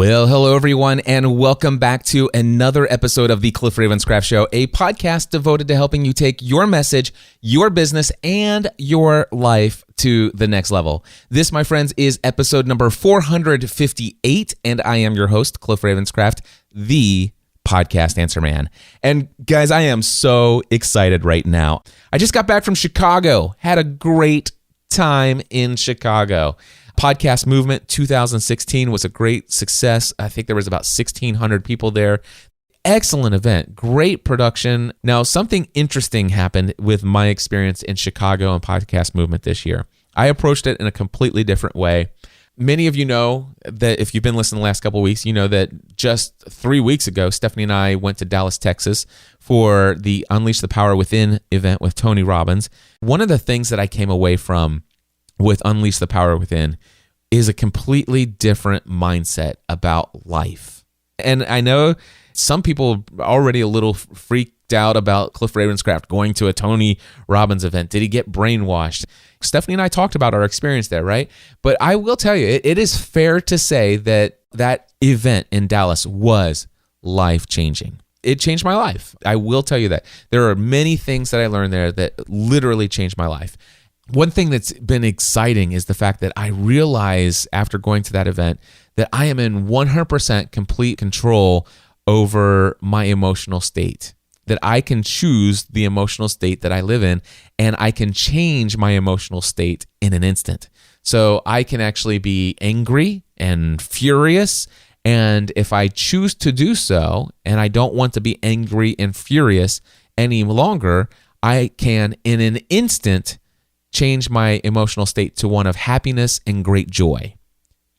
Well, hello everyone, and welcome back to another episode of the Cliff Ravenscraft Show, a podcast devoted to helping you take your message, your business, and your life to the next level. This, my friends, is episode number 458, and I am your host, Cliff Ravenscraft, the podcast answer man. And guys, I am so excited right now. I just got back from Chicago, had a great time in Chicago. Podcast Movement 2016 was a great success. I think there was about 1,600 people there. Excellent event, great production. Now, something interesting happened with my experience in Chicago and Podcast Movement this year. I approached it in a completely different way. Many of you know that if you've been listening the last couple of weeks, you know that just 3 weeks ago, Stephanie and I went to Dallas, Texas for the Unleash the Power Within event with Tony Robbins. One of the things that I came away from with Unleash the Power Within is a completely different mindset about life. And I know some people are already a little freaked out about Cliff Ravenscraft going to a Tony Robbins event. Did he get brainwashed? Stephanie and I talked about our experience there, right? But I will tell you, it is fair to say that that event in Dallas was life-changing. It changed my life. I will tell you that. There are many things that I learned there that literally changed my life. One thing that's been exciting is the fact that I realize after going to that event that I am in 100% complete control over my emotional state, that I can choose the emotional state that I live in, and I can change my emotional state in an instant. So I can actually be angry and furious, and if I choose to do so, and I don't want to be angry and furious any longer, I can, in an instant, change my emotional state to one of happiness and great joy.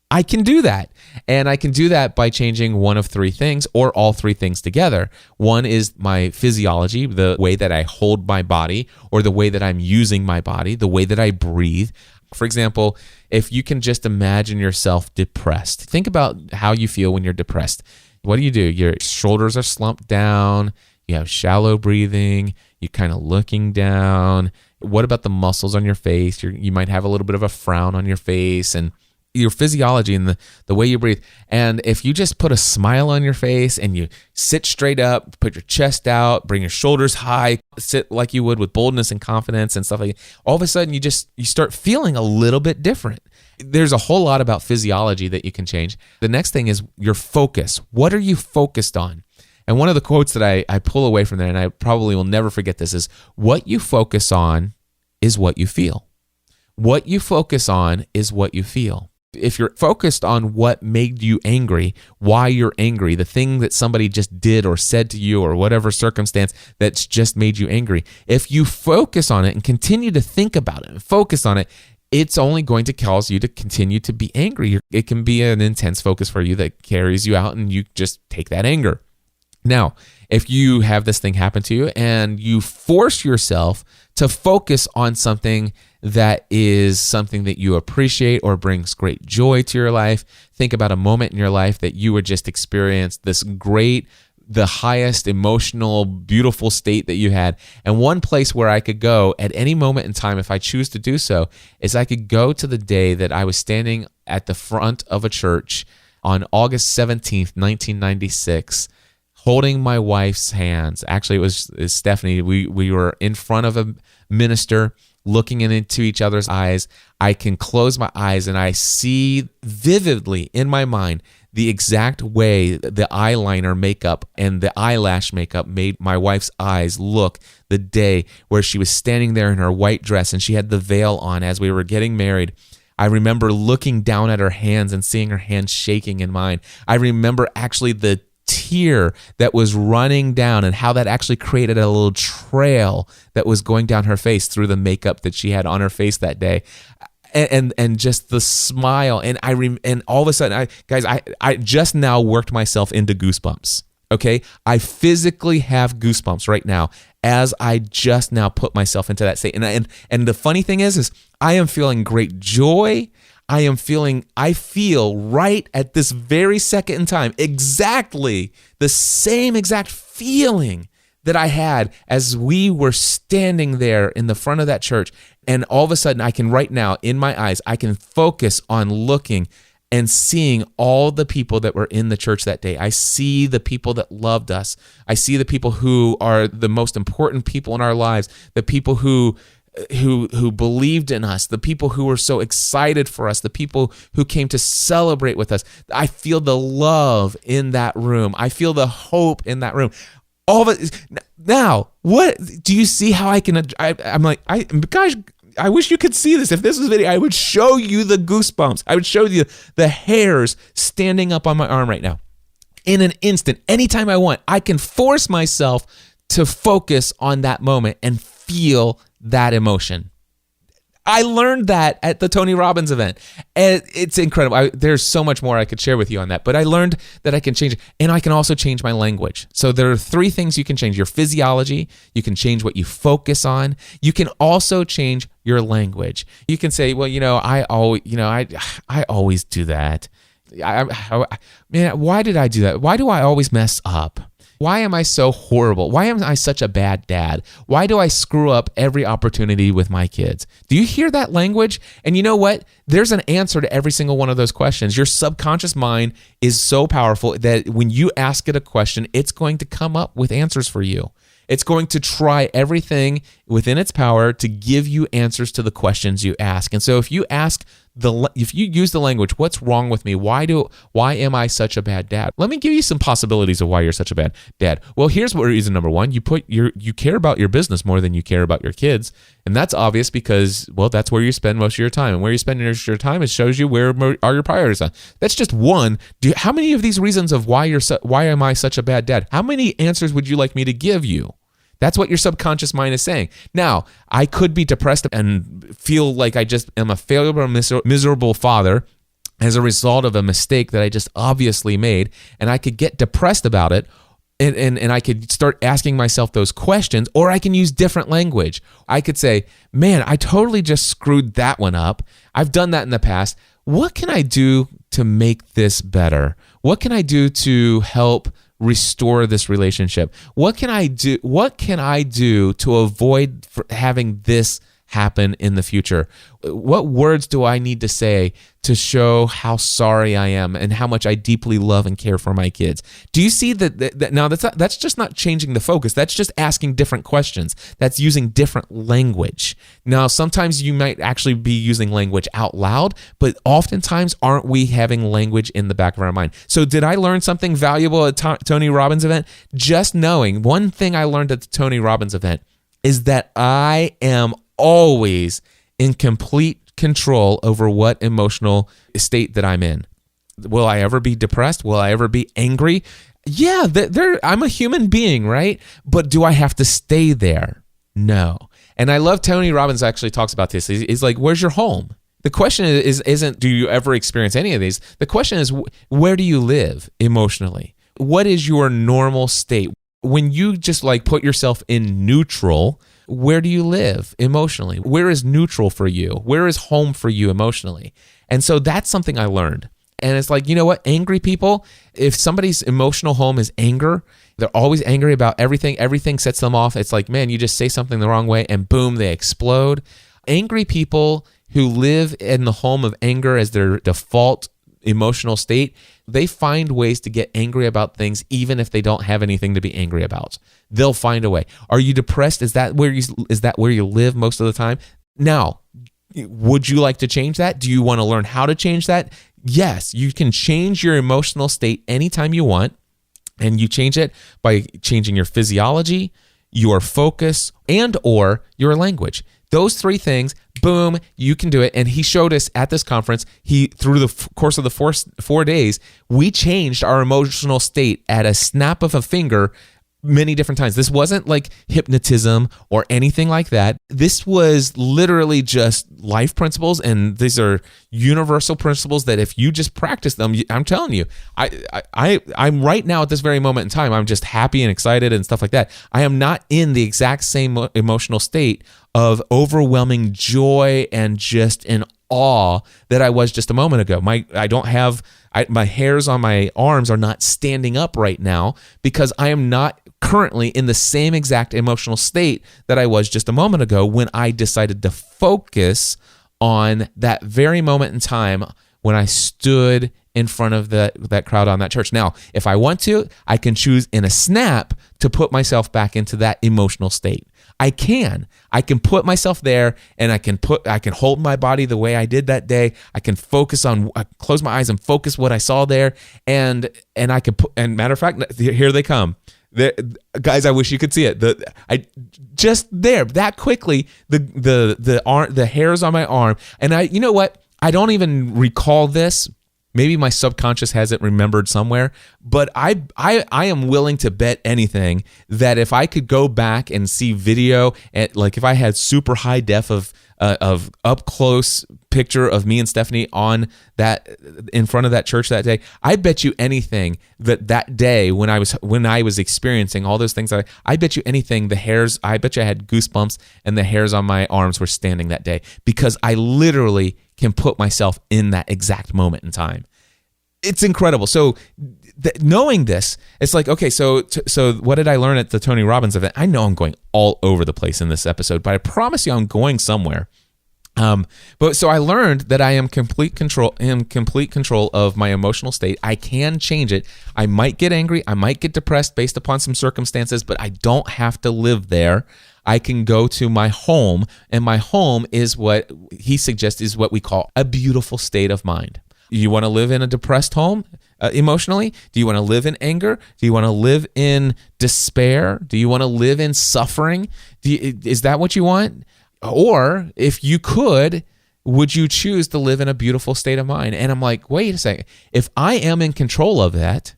I can do that. And I can do that by changing one of three things or all three things together. One is my physiology, the way that I hold my body or the way that I'm using my body, the way that I breathe. For example, if you can just imagine yourself depressed, think about how you feel when you're depressed. What do? Your shoulders are slumped down, you have shallow breathing, you're kind of looking down. What about the muscles on your face? You might have a little bit of a frown on your face and your physiology and the way you breathe. And if you just put a smile on your face and you sit straight up, put your chest out, bring your shoulders high, sit like you would with boldness and confidence and stuff like that, all of a sudden you start feeling a little bit different. There's a whole lot about physiology that you can change. The next thing is your focus. What are you focused on? And one of the quotes that I pull away from there, and I probably will never forget this, is what you focus on is what you feel. What you focus on is what you feel. If you're focused on what made you angry, why you're angry, the thing that somebody just did or said to you or whatever circumstance that's just made you angry, if you focus on it and continue to think about it and focus on it, it's only going to cause you to continue to be angry. It can be an intense focus for you that carries you out and you just take that anger. Now, if you have this thing happen to you and you force yourself to focus on something that is something that you appreciate or brings great joy to your life, think about a moment in your life that you would just experience this great, the highest emotional, beautiful state that you had. And one place where I could go at any moment in time, if I choose to do so, is I could go to the day that I was standing at the front of a church on August 17th, 1996, holding my wife's hands. Actually, it was Stephanie. We were in front of a minister, looking into each other's eyes. I can close my eyes and I see vividly in my mind the exact way the eyeliner makeup and the eyelash makeup made my wife's eyes look the day where she was standing there in her white dress and she had the veil on as we were getting married. I remember looking down at her hands and seeing her hands shaking in mine. I remember actually the tear that was running down and how that actually created a little trail that was going down her face through the makeup that she had on her face that day. And just the smile. And and all of a sudden, I just now worked myself into goosebumps. Okay, I physically have goosebumps right now as I just now put myself into that state. And the funny thing is I am feeling great joy. I feel right at this very second in time exactly the same exact feeling that I had as we were standing there in the front of that church. And all of a sudden, I can right now, in my eyes, I can focus on looking and seeing all the people that were in the church that day. I see the people that loved us. I see the people who are the most important people in our lives, the people who believed in us, the people who were so excited for us, the people who came to celebrate with us. I feel the love in that room. I feel the hope in that room. All of it. Now, what do you see how I can? I'm like, gosh, I wish you could see this. If this was video, I would show you the goosebumps. I would show you the hairs standing up on my arm right now. In an instant, anytime I want, I can force myself to focus on that moment and feel that emotion. I learned that at the Tony Robbins event, and it's incredible. There's so much more I could share with you on that, but I learned that I can change it, and I can also change my language. So there are 3 things you can change: your physiology, you can change what you focus on, you can also change your language. You can say, well, I always do that. Man, why did I do that? Why do I always mess up? Why am I so horrible? Why am I such a bad dad? Why do I screw up every opportunity with my kids? Do you hear that language? And you know what? There's an answer to every single one of those questions. Your subconscious mind is so powerful that when you ask it a question, it's going to come up with answers for you. It's going to try everything within its power to give you answers to the questions you ask. And so if you use the language, what's wrong with me? Why am I such a bad dad? Let me give you some possibilities of why you're such a bad dad. Well, here's reason number 1. You care about your business more than you care about your kids. And that's obvious because, well, that's where you spend most of your time. And where you spend most of your time, it shows you where are your priorities on. That's just one. How many of these reasons of why am I such a bad dad? How many answers would you like me to give you? That's what your subconscious mind is saying. Now, I could be depressed and feel like I just am a failure or miserable father as a result of a mistake that I just obviously made, and I could get depressed about it, and I could start asking myself those questions, or I can use different language. I could say, man, I totally just screwed that one up. I've done that in the past. What can I do to make this better? What can I do to help restore this relationship? What can I do to avoid having this happen in the future? What words do I need to say to show how sorry I am and how much I deeply love and care for my kids? Do you see that now that's just not changing the focus. That's just asking different questions. That's using different language. Now, sometimes you might actually be using language out loud, but oftentimes aren't we having language in the back of our mind? So did I learn something valuable at Tony Robbins event? Just knowing one thing I learned at the Tony Robbins event is that I am always in complete control over what emotional state that I'm in. Will I ever be depressed? Will I ever be angry? Yeah, I'm a human being, right? But do I have to stay there? No. And I love Tony Robbins actually talks about this. He's like, where's your home? The question isn't do you ever experience any of these? The question is, where do you live emotionally? What is your normal state? When you just put yourself in neutral, where do you live emotionally? Where is neutral for you? Where is home for you emotionally? And so that's something I learned. And it's like, you know what? Angry people, if somebody's emotional home is anger, they're always angry about everything. Everything sets them off. It's like, man, you just say something the wrong way and boom, they explode. Angry people who live in the home of anger as their default emotional state, they find ways to get angry about things even if they don't have anything to be angry about. They'll find a way. Are you depressed? Is that where you live most of the time? Now, would you like to change that? Do you want to learn how to change that? Yes, you can change your emotional state anytime you want, and you change it by changing your physiology, your focus, and or your language. Those 3 things, boom, you can do it. And he showed us at this conference, through the course of the 4 days, we changed our emotional state at a snap of a finger many different times. This wasn't like hypnotism or anything like that. This was literally just life principles, and these are universal principles that if you just practice them, I'm telling you, I'm right now at this very moment in time, I'm just happy and excited and stuff like that. I am not in the exact same emotional state of overwhelming joy and just in awe that I was just a moment ago. My hairs on my arms are not standing up right now because I am not currently in the same exact emotional state that I was just a moment ago when I decided to focus on that very moment in time when I stood in front of that crowd on that church. Now, if I want to, I can choose in a snap to put myself back into that emotional state. I can put myself there, and I can hold my body the way I did that day. I can close my eyes and focus what I saw there, and I can put. And matter of fact, here they come. Guys, I wish you could see it. Just there that quickly, the hairs on my arm, and you know what? I don't even recall this. Maybe my subconscious has it remembered somewhere, but I am willing to bet anything that if I could go back and see video, like if I had super high def of up close picture of me and Stephanie on that in front of that church that day, I bet you anything that day when I was experiencing all those things, I bet you anything I bet you I had goosebumps and the hairs on my arms were standing that day because I literally can put myself in that exact moment in time. It's incredible. So knowing this, it's like, okay, so what did I learn at the Tony Robbins event? I know I'm going all over the place in this episode, but I promise you I'm going somewhere. But so I learned that I am complete control of my emotional state. I can change it. I might get angry. I might get depressed based upon some circumstances, but I don't have to live there. I can go to my home, and my home is what he suggests is what we call a beautiful state of mind. You want to live in a depressed home emotionally? Do you want to live in anger? Do you want to live in despair? Do you want to live in suffering? Is that what you want? Or if you could, would you choose to live in a beautiful state of mind? And I'm like, wait a second. If I am in control of that,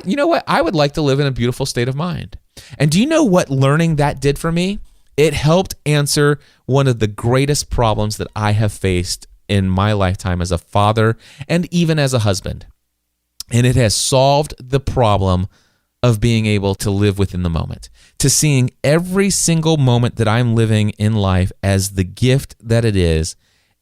you know what? I would like to live in a beautiful state of mind. And do you know what learning that did for me? It helped answer one of the greatest problems that I have faced in my lifetime as a father and even as a husband. And it has solved the problem of being able to live within the moment, to seeing every single moment that I'm living in life as the gift that it is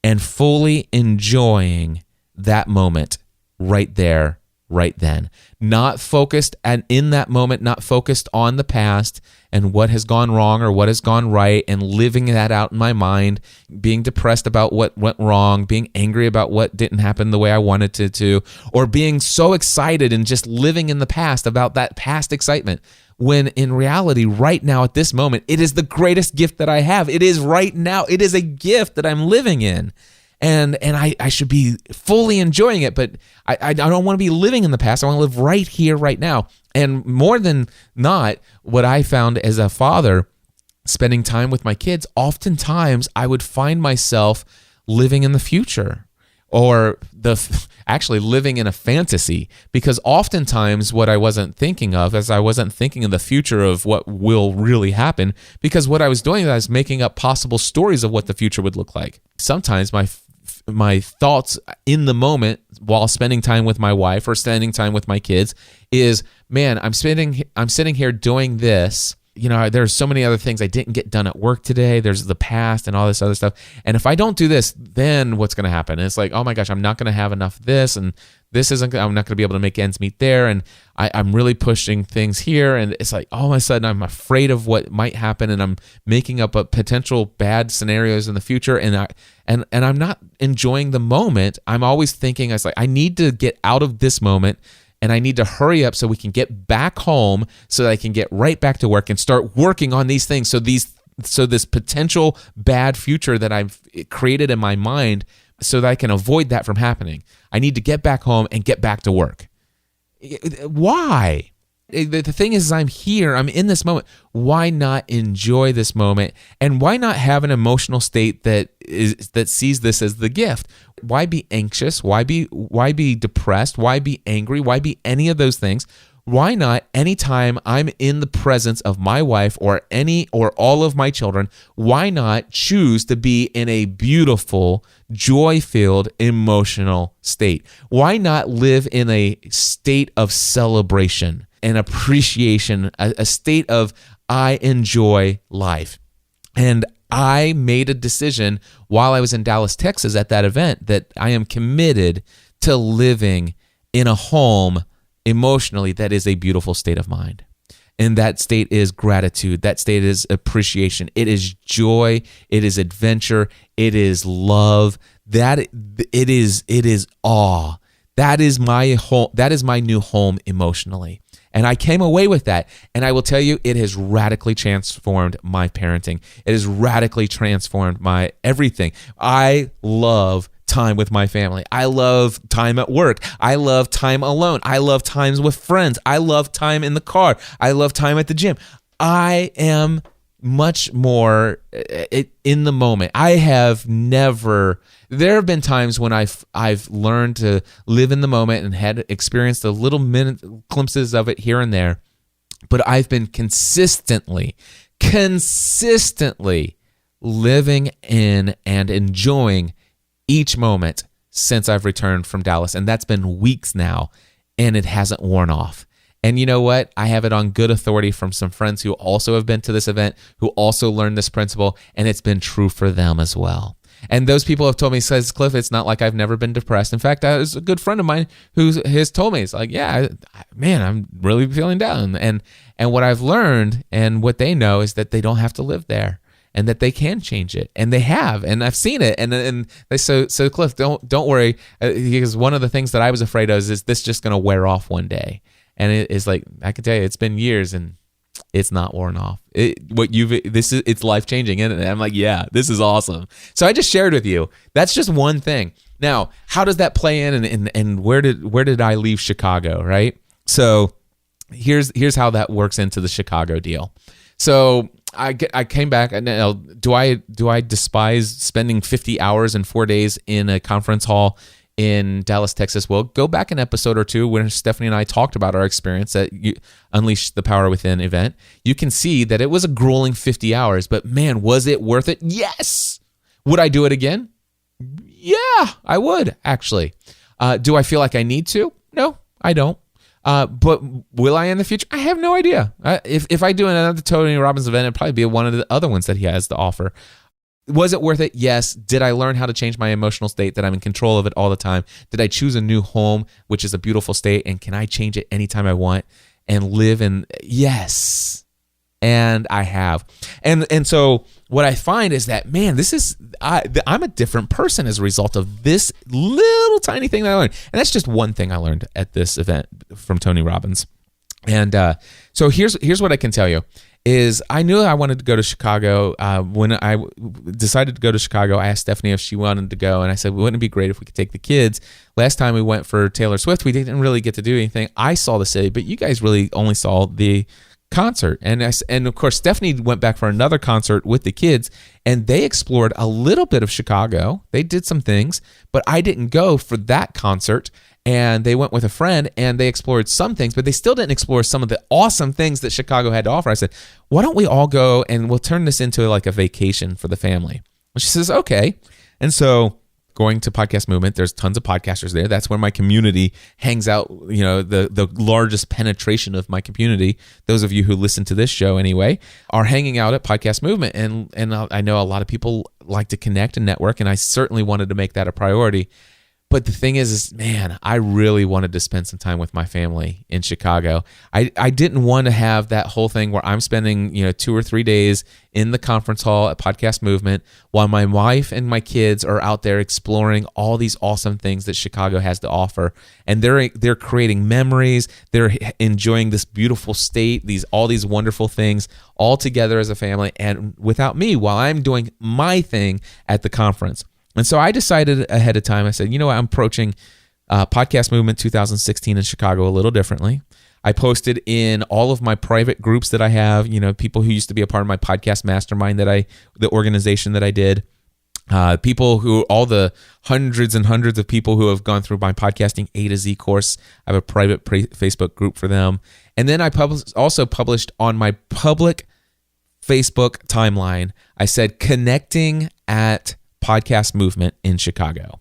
and fully enjoying that moment right there, right then. Not focused in that moment, not focused on the past and what has gone wrong or what has gone right and living that out in my mind, being depressed about what went wrong, being angry about what didn't happen the way I wanted it to, or being so excited and just living in the past about that past excitement. When in reality, right now at this moment, it is the greatest gift that I have. It is right now. It is a gift that I'm living in. And I should be fully enjoying it, but I don't want to be living in the past. I want to live right here, right now. And more than not, what I found as a father, spending time with my kids, oftentimes I would find myself living in the future or actually living in a fantasy, because oftentimes what I wasn't thinking of is I wasn't thinking of the future of what will really happen, because what I was doing is I was making up possible stories of what the future would look like. Sometimes my thoughts in the moment while spending time with my wife or spending time with my kids is, man, I'm sitting here doing this. You know, there's so many other things I didn't get done at work today. There's the past and all this other stuff. And if I don't do this, then what's going to happen? And it's like, oh my gosh, I'm not going to have enough of this, and I'm not going to be able to make ends meet there. And I'm really pushing things here. And it's like, all of a sudden I'm afraid of what might happen, and I'm making up potential bad scenarios in the future. And I'm not enjoying the moment. I'm always thinking, I need to get out of this moment, and I need to hurry up so we can get back home so that I can get right back to work and start working on these things. So this potential bad future that I've created in my mind, so that I can avoid that from happening, I need to get back home and get back to work. Why? The thing is, I'm here, I'm in this moment. Why not enjoy this moment? And why not have an emotional state that sees this as the gift? Why be anxious? Why be depressed? Why be angry? Why be any of those things? Why not, anytime I'm in the presence of my wife or all of my children, why not choose to be in a beautiful, joy-filled, emotional state? Why not live in a state of celebration and appreciation, a state of I enjoy life? And I made a decision while I was in Dallas, Texas at that event, that I am committed to living in a home emotionally that is a beautiful state of mind. And that state is gratitude. That state is appreciation. It is joy. It is adventure. It is love. that it is awe. That is my home. That is my new home emotionally. And I came away with that. And I will tell you, it has radically transformed my parenting. It has radically transformed my everything. I love time with my family. I love time at work. I love time alone. I love times with friends. I love time in the car. I love time at the gym. I am much more in the moment. There have been times when I've learned to live in the moment and had experienced a little minute glimpses of it here and there, but I've been consistently living in and enjoying each moment since I've returned from Dallas. And that's been weeks now, and it hasn't worn off. And you know what? I have it on good authority from some friends who also have been to this event, who also learned this principle, and it's been true for them as well. And those people have told me, says, Cliff, it's not like I've never been depressed. In fact, there's a good friend of mine who has told me, it's like, yeah, man, I'm really feeling down. And what I've learned and what they know is that they don't have to live there, and that they can change it, and they have, and I've seen it. And they so Cliff, don't worry, because one of the things that I was afraid of is this just going to wear off one day. And it's like, I can tell you, it's been years and it's not worn off. It's life changing, isn't it? And I'm like, yeah, this is awesome. So I just shared with you. That's just one thing. Now, how does that play in, and where did I leave Chicago? Right. So here's how that works into the Chicago deal. So I came back. Now, do I despise spending 50 hours and 4 days in a conference hall in Dallas, Texas? Well, go back an episode or two when Stephanie and I talked about our experience at Unleash the Power Within event. You can see that it was a grueling 50 hours, but man, was it worth it? Yes. Would I do it again? Yeah, I would, actually. Do I feel like I need to? No, I don't. But will I in the future? I have no idea. If I do another Tony Robbins event, it'd probably be one of the other ones that he has to offer. Was it worth it? Yes. Did I learn how to change my emotional state, that I'm in control of it all the time? Did I choose a new home, which is a beautiful state, and can I change it anytime I want and live in? Yes. And I have. And so what I find is that, man, I'm a different person as a result of this little tiny thing that I learned. And that's just one thing I learned at this event from Tony Robbins. And so here's what I can tell you is I knew I wanted to go to Chicago. When I decided to go to Chicago, I asked Stephanie if she wanted to go, and I said, wouldn't it be great if we could take the kids? Last time we went for Taylor Swift, we didn't really get to do anything. I saw the city, but you guys really only saw the concert. And of course, Stephanie went back for another concert with the kids, and they explored a little bit of Chicago. They did some things, but I didn't go for that concert. And they went with a friend and they explored some things, but they still didn't explore some of the awesome things that Chicago had to offer. I said, why don't we all go and we'll turn this into like a vacation for the family? And she says, okay. And so going to Podcast Movement, there's tons of podcasters there. That's where my community hangs out, the largest penetration of my community. Those of you who listen to this show anyway are hanging out at Podcast Movement. And I know a lot of people like to connect and network, and I certainly wanted to make that a priority. But the thing is, man, I really wanted to spend some time with my family in Chicago. I didn't want to have that whole thing where I'm spending 2 or 3 days in the conference hall at Podcast Movement while my wife and my kids are out there exploring all these awesome things that Chicago has to offer. And they're creating memories. They're enjoying this beautiful state, all these wonderful things all together as a family, and without me while I'm doing my thing at the conference. And so I decided ahead of time, I said, you know what, I'm approaching Podcast Movement 2016 in Chicago a little differently. I posted in all of my private groups that I have, people who used to be a part of my podcast mastermind, the organization that I did, all the hundreds and hundreds of people who have gone through my podcasting A to Z course. I have a private Facebook group for them. And then I also published on my public Facebook timeline, I said, connecting at Podcast Movement in Chicago.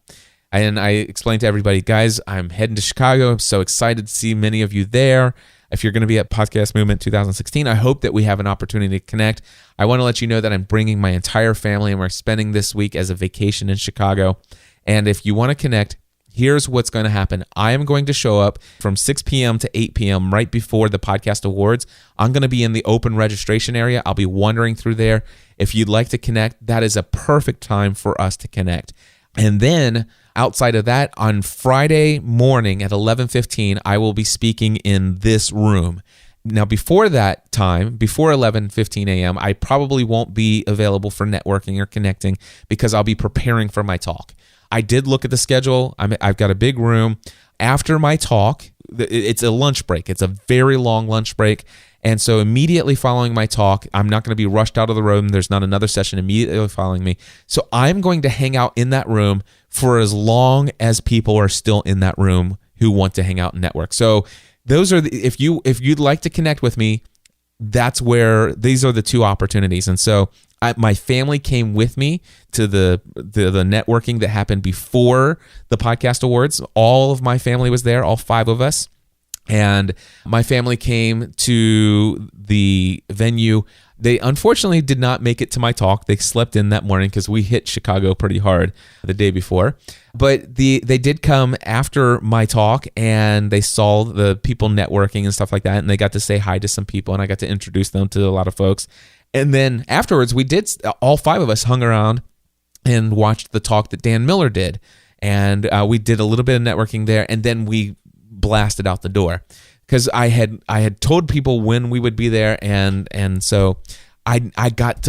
And I explained to everybody, guys, I'm heading to Chicago. I'm so excited to see many of you there. If you're going to be at Podcast Movement 2016, I hope that we have an opportunity to connect. I want to let you know that I'm bringing my entire family, and we're spending this week as a vacation in Chicago. And if you want to connect, here's what's going to happen. I am going to show up from 6 p.m. to 8 p.m. right before the podcast awards. I'm going to be in the open registration area. I'll be wandering through there. If you'd like to connect, that is a perfect time for us to connect. And then outside of that, on Friday morning at 11:15, I will be speaking in this room. Now, before that time, before 11:15 a.m., I probably won't be available for networking or connecting because I'll be preparing for my talk. I did look at the schedule. I've got a big room. After my talk, it's a lunch break. It's a very long lunch break. And so immediately following my talk, I'm not going to be rushed out of the room. There's not another session immediately following me. So I'm going to hang out in that room for as long as people are still in that room who want to hang out and network. So those are if you'd like to connect with me, these are the two opportunities. And so my family came with me to the networking that happened before the podcast awards. All of my family was there, all 5 of us. And my family came to the venue. They unfortunately did not make it to my talk. They slept in that morning because we hit Chicago pretty hard the day before. But they did come after my talk, and they saw the people networking and stuff like that, and they got to say hi to some people, and I got to introduce them to a lot of folks. And then afterwards, all 5 of us hung around and watched the talk that Dan Miller did. And we did a little bit of networking there, and then we blasted out the door because I had told people when we would be there, and so I got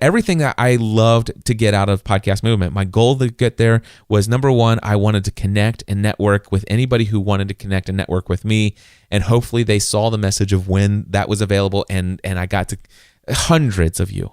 everything that I loved to get out of Podcast Movement. My goal to get there was, number one, I wanted to connect and network with anybody who wanted to connect and network with me, and hopefully they saw the message of when that was available, and I got to hundreds of you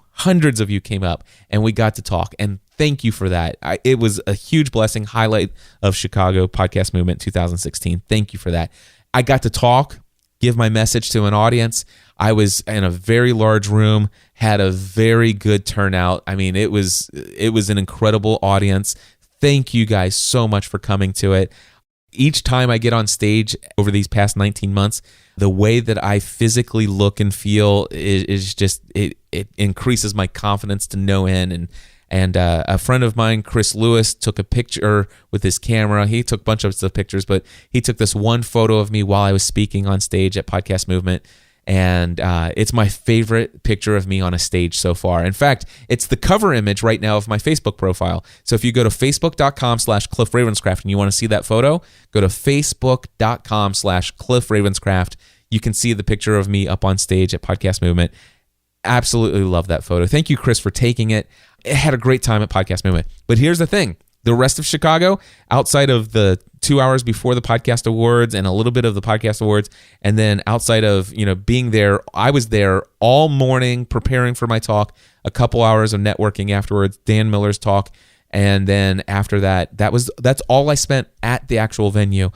came up and we got to talk, and thank you for that. It was a huge blessing, highlight of Chicago Podcast Movement 2016. Thank you for that. I got to talk, give my message to an audience. I was in a very large room, had a very good turnout. I mean, it was an incredible audience. Thank you guys so much for coming to it. Each time I get on stage over these past 19 months, the way that I physically look and feel is just, it increases my confidence to no end. And a friend of mine, Chris Lewis, took a picture with his camera. He took a bunch of pictures, but he took this one photo of me while I was speaking on stage at Podcast Movement. And it's my favorite picture of me on a stage so far. In fact, it's the cover image right now of my Facebook profile. So if you go to facebook.com/Cliff Ravenscraft and you want to see that photo, go to facebook.com/Cliff Ravenscraft. You can see the picture of me up on stage at Podcast Movement. Absolutely love that photo. Thank you, Chris, for taking it. I had a great time at Podcast Movement. But here's the thing. The rest of Chicago, outside of the 2 hours before the podcast awards and a little bit of the podcast awards, and then outside of being there, I was there all morning preparing for my talk, a couple hours of networking afterwards, Dan Miller's talk, and then after that's all I spent at the actual venue.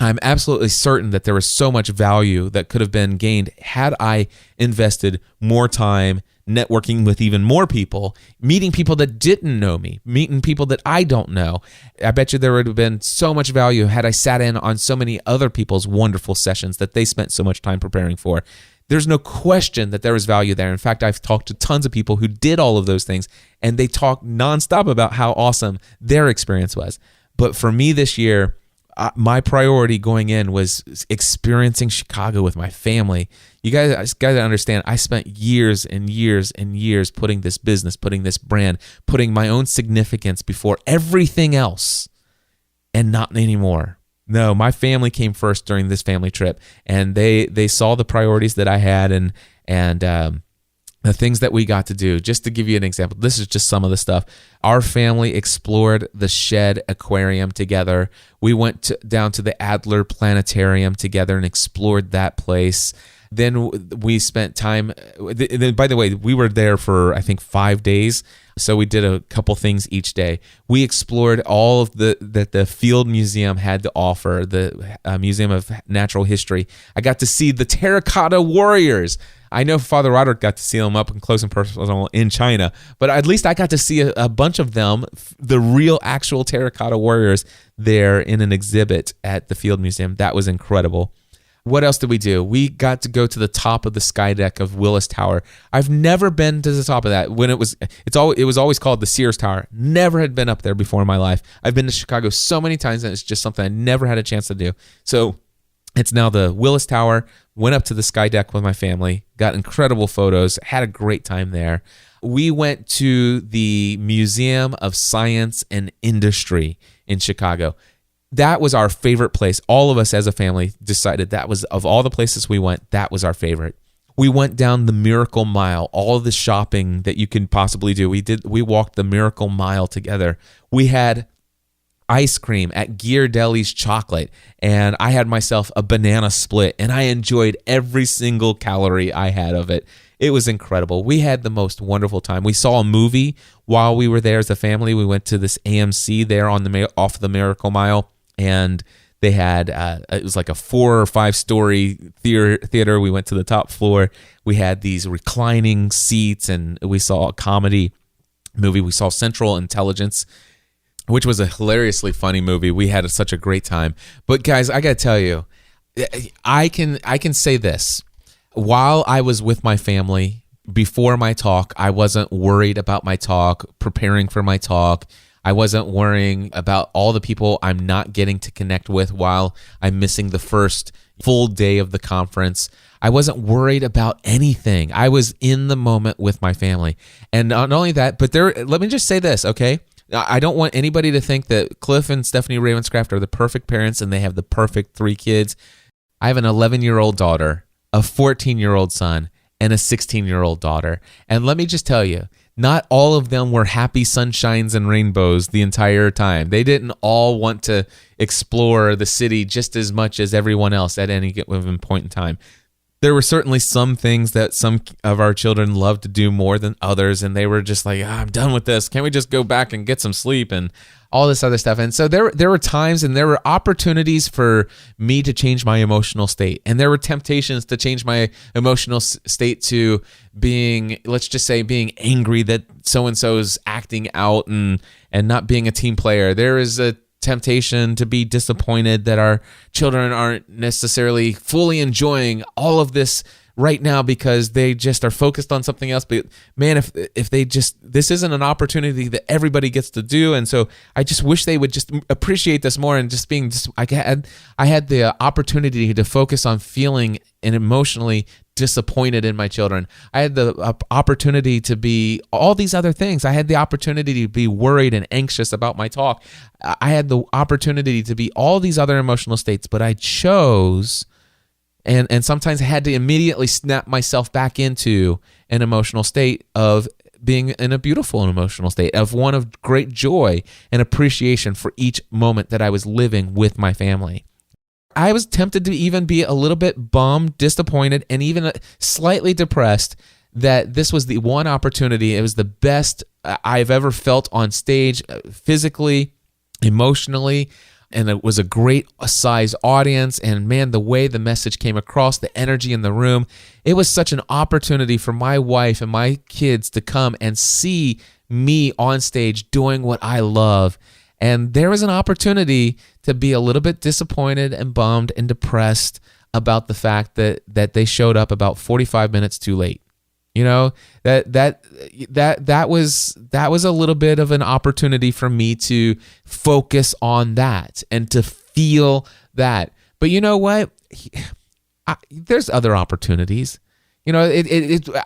I'm absolutely certain that there was so much value that could have been gained had I invested more time networking with even more people, meeting people that didn't know me, meeting people that I don't know. I bet you there would have been so much value had I sat in on so many other people's wonderful sessions that they spent so much time preparing for. There's no question that there was value there. In fact, I've talked to tons of people who did all of those things, and they talk nonstop about how awesome their experience was. But for me this year, my priority going in was experiencing Chicago with my family. You guys got to understand, I spent years and years and years putting this business, putting this brand, putting my own significance before everything else, and not anymore. No, my family came first during this family trip, and they saw the priorities that I had and the things that we got to do. Just to give you an example, this is just some of the stuff. Our family explored the Shed Aquarium together. We went down to the Adler Planetarium together and explored that place. Then we spent time, by the way, we were there for, I think, 5 days. So we did a couple things each day. We explored all of that the Field Museum had to offer, the Museum of Natural History. I got to see the Terracotta Warriors. I know Father Roderick got to see them up close and personal in China, but at least I got to see a bunch of them, the real actual Terracotta Warriors, there in an exhibit at the Field Museum. That was incredible. What else did we do? We got to go to the top of the sky deck of Willis Tower. I've never been to the top of that. When it was always called the Sears Tower. Never had been up there before in my life. I've been to Chicago so many times, and it's just something I never had a chance to do. So it's now the Willis Tower. Went up to the sky deck with my family, got incredible photos, had a great time there. We went to the Museum of Science and Industry in Chicago. That was our favorite place. All of us as a family decided that was, of all the places we went, that was our favorite. We went down the Miracle Mile, all the shopping that you can possibly do. We walked the Miracle Mile together. We had ice cream at Ghirardelli's Chocolate, and I had myself a banana split, and I enjoyed every single calorie I had of it. It was incredible. We had the most wonderful time. We saw a movie while we were there as a family. We went to this AMC there on off the Miracle Mile, and they had it was like a 4 or 5 story theater. We went to the top floor. We had these reclining seats, and we saw a comedy movie. We saw Central Intelligence, which was a hilariously funny movie. We had such a great time. But guys, I got to tell you, I can say this. While I was with my family before my talk, I wasn't worried about my talk, preparing for my talk. I wasn't worrying about all the people I'm not getting to connect with while I'm missing the first full day of the conference. I wasn't worried about anything. I was in the moment with my family. And not only that, but let me just say this, okay? I don't want anybody to think that Cliff and Stephanie Ravenscraft are the perfect parents and they have the perfect 3 kids. I have an 11-year-old daughter, a 14-year-old son, and a 16-year-old daughter. And let me just tell you, not all of them were happy sunshines and rainbows the entire time. They didn't all want to explore the city just as much as everyone else at any given point in time. There were certainly some things that some of our children loved to do more than others, and they were just like, I'm done with this. Can't we just go back and get some sleep and all this other stuff? And so there were times and there were opportunities for me to change my emotional state, and there were temptations to change my emotional state to being, let's just say, being angry that so-and-so is acting out and not being a team player. There is a temptation to be disappointed that our children aren't necessarily fully enjoying all of this right now because they just are focused on something else. But man, if they just, this isn't an opportunity that everybody gets to do. And so I just wish they would just appreciate this more, and I had the opportunity to focus on feeling and emotionally disappointed in my children. I had the opportunity to be all these other things. I had the opportunity to be worried and anxious about my talk. I had the opportunity to be all these other emotional states, but I chose, and sometimes I had to immediately snap myself back into an emotional state of being in a beautiful emotional state, of one of great joy and appreciation for each moment that I was living with my family. I was tempted to even be a little bit bummed, disappointed, and even slightly depressed that this was the one opportunity. It was the best I've ever felt on stage, physically, emotionally, and it was a great size audience. And man, the way the message came across, the energy in the room, it was such an opportunity for my wife and my kids to come and see me on stage doing what I love. And there was an opportunity to be a little bit disappointed and bummed and depressed about the fact that they showed up about 45 minutes too late. You know, that was a little bit of an opportunity for me to focus on that and to feel that. But you know what? There's other opportunities. You know,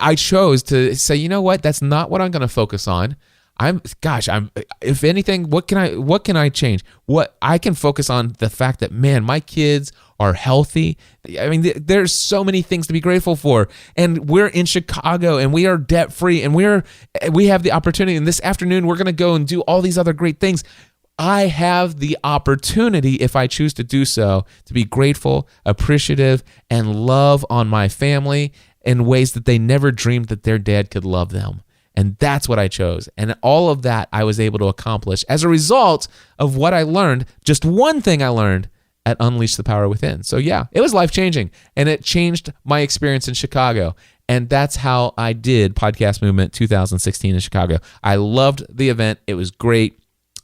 I chose to say, you know what? That's not what I'm going to focus on. If anything, what can I change? What I can focus on the fact that, man, my kids are healthy. I mean, there's so many things to be grateful for. And we're in Chicago and we are debt free and we have the opportunity. And this afternoon, we're going to go and do all these other great things. I have the opportunity, if I choose to do so, to be grateful, appreciative, and love on my family in ways that they never dreamed that their dad could love them. And that's what I chose. And all of that I was able to accomplish as a result of what I learned, just one thing I learned at Unleash the Power Within. So yeah, it was life-changing, and it changed my experience in Chicago. And that's how I did Podcast Movement 2016 in Chicago. I loved the event. It was great.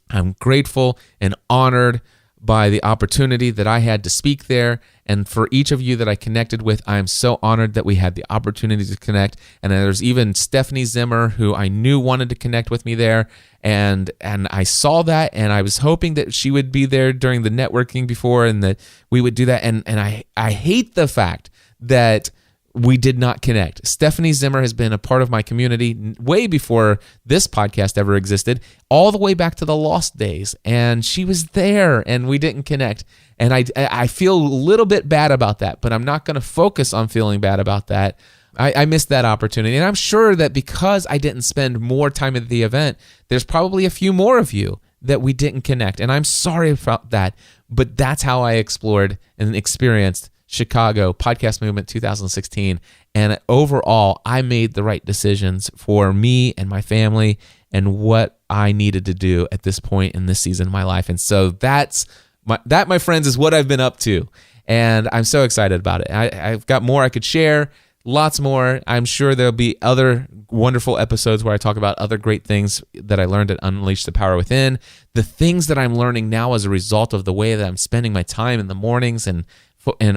I'm grateful and honored by the opportunity that I had to speak there. And for each of you that I connected with, I'm so honored that we had the opportunity to connect. And there's even Stephanie Zimmer, who I knew wanted to connect with me there. And I saw that, and I was hoping that she would be there during the networking before and that we would do that. And I hate the fact that we did not connect. Stephanie Zimmer has been a part of my community way before this podcast ever existed, all the way back to the Lost days. And she was there and we didn't connect. And I feel a little bit bad about that, but I'm not going to focus on feeling bad about that. I missed that opportunity. And I'm sure that because I didn't spend more time at the event, there's probably a few more of you that we didn't connect. And I'm sorry about that, but that's how I explored and experienced Chicago Podcast Movement 2016. And overall, I made the right decisions for me and my family and what I needed to do at this point in this season of my life. And so that, my friends, is what I've been up to. And I'm so excited about it. I've got more I could share. Lots more. I'm sure there'll be other wonderful episodes where I talk about other great things that I learned at Unleash the Power Within, the things that I'm learning now as a result of the way that I'm spending my time in the mornings and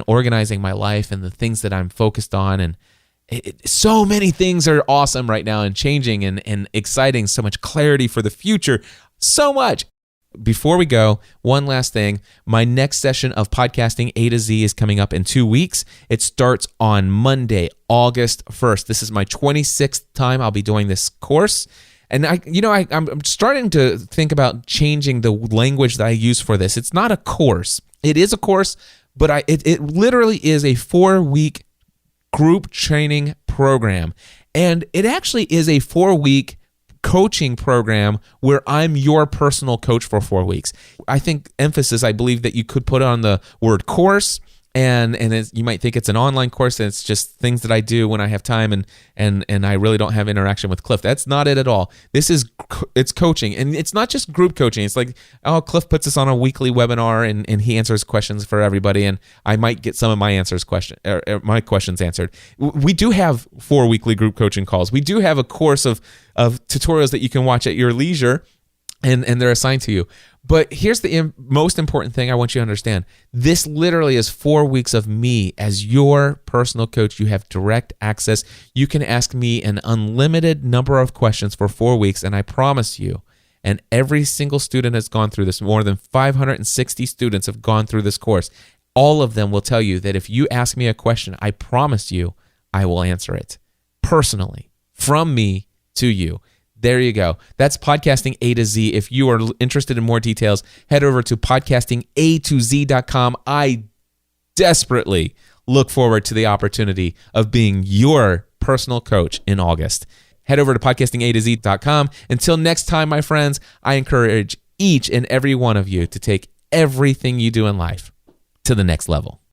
organizing my life and the things that I'm focused on. And so many things are awesome right now and changing and exciting, so much clarity for the future, so much. Before we go, one last thing. My next session of Podcasting A to Z is coming up in 2 weeks. It starts on Monday, August 1st. This is my 26th time I'll be doing this course. And I'm starting to think about changing the language that I use for this. It's not a course. It is a course, but it literally is a 4-week group training program. And it actually is a 4-week coaching program where I'm your personal coach for 4 weeks. I think I believe that you could put on the word course, and you might think it's an online course and it's just things that I do when I have time and I really don't have interaction with Cliff. That's not it at all. It's coaching, and it's not just group coaching. It's like, Cliff puts us on a weekly webinar and he answers questions for everybody, and I might get some of my my questions answered. We do have 4 weekly group coaching calls. We do have a course of tutorials that you can watch at your leisure, and they're assigned to you. But here's the most important thing I want you to understand. This literally is 4 weeks of me as your personal coach. You have direct access. You can ask me an unlimited number of questions for 4 weeks, and I promise you, and every single student has gone through this, more than 560 students have gone through this course. All of them will tell you that if you ask me a question, I promise you, I will answer it personally, from me to you. There you go. That's Podcasting A to Z. If you are interested in more details, head over to podcastingatoz.com. I desperately look forward to the opportunity of being your personal coach in August. Head over to podcastingatoz.com. Until next time, my friends, I encourage each and every one of you to take everything you do in life to the next level.